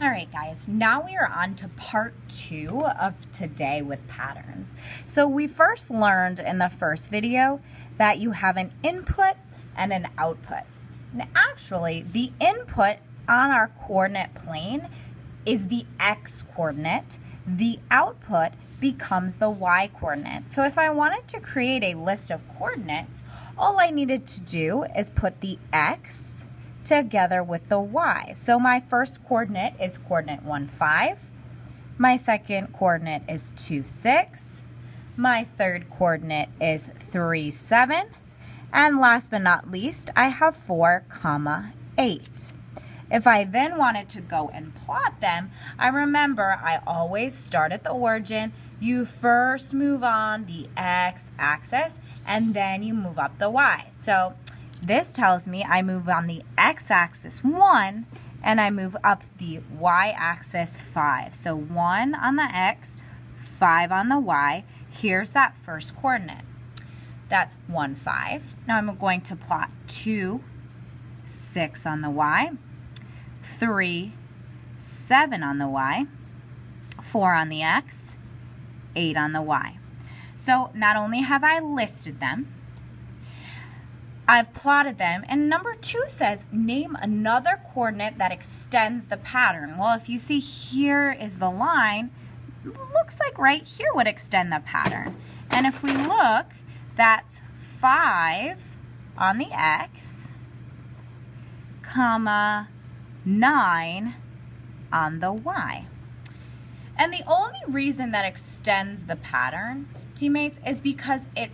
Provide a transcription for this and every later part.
All right, guys, now we are on to part 2 of today with patterns. So we first learned in the first video that you have an input and an output. And actually, the input on our coordinate plane is the x coordinate. The output becomes the y coordinate. So if I wanted to create a list of coordinates, all I needed to do is put the x together with the y. So my first coordinate is coordinate 1, 5. My second coordinate is 2, 6. My third coordinate is 3, 7. And last but not least, I have 4, 8. If I then wanted to go and plot them, I remember I always start at the origin. You first move on the x-axis, and then you move up the y. So this tells me I move on the x-axis 1, and I move up the y-axis 5. So 1 on the x, 5 on the y. Here's that first coordinate. That's 1, 5. Now I'm going to plot 2, 6 on the y, 3, 7 on the y, 4 on the x, 8 on the y. So not only have I listed them, I've plotted them, and number 2 says name another coordinate that extends the pattern. Well, if you see here is the line, looks like right here would extend the pattern. And if we look, that's 5 on the x, comma, 9 on the y. And the only reason that extends the pattern, teammates, is because it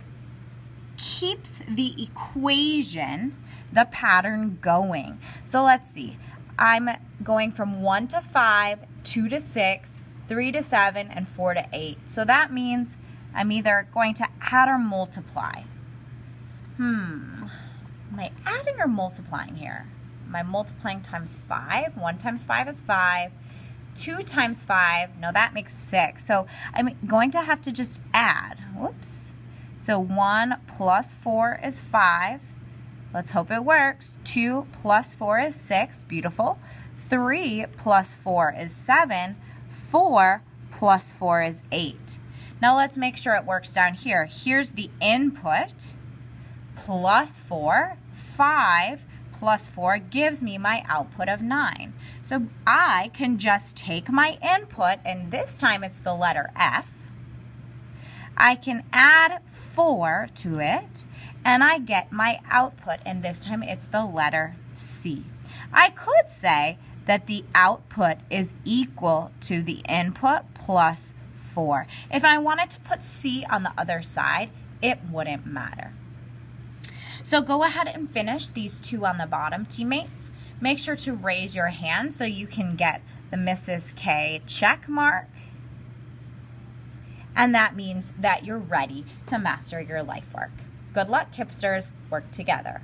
keeps the equation, the pattern going. So let's see. I'm going from 1 to 5, 2 to 6, 3 to 7, and 4 to 8. So that means I'm either going to add or multiply. Am I adding or multiplying here? Am I multiplying times 5? 1 times 5 is 5. 2 times 5, no, that makes 6. So I'm going to have to just add. Whoops. So 1 plus 4 is 5. Let's hope it works. 2 plus 4 is 6. Beautiful. 3 plus 4 is 7. 4 plus 4 is 8. Now let's make sure it works down here. Here's the input. Plus 4. 5 plus 4 gives me my output of 9. So I can just take my input, and this time it's the letter F. I can add 4 to it, and I get my output, and this time it's the letter C. I could say that the output is equal to the input plus 4. If I wanted to put C on the other side, it wouldn't matter. So go ahead and finish these 2 on the bottom, teammates. Make sure to raise your hand so you can get the Mrs. K check mark. And that means that you're ready to master your life work. Good luck, Kipsters. Work together.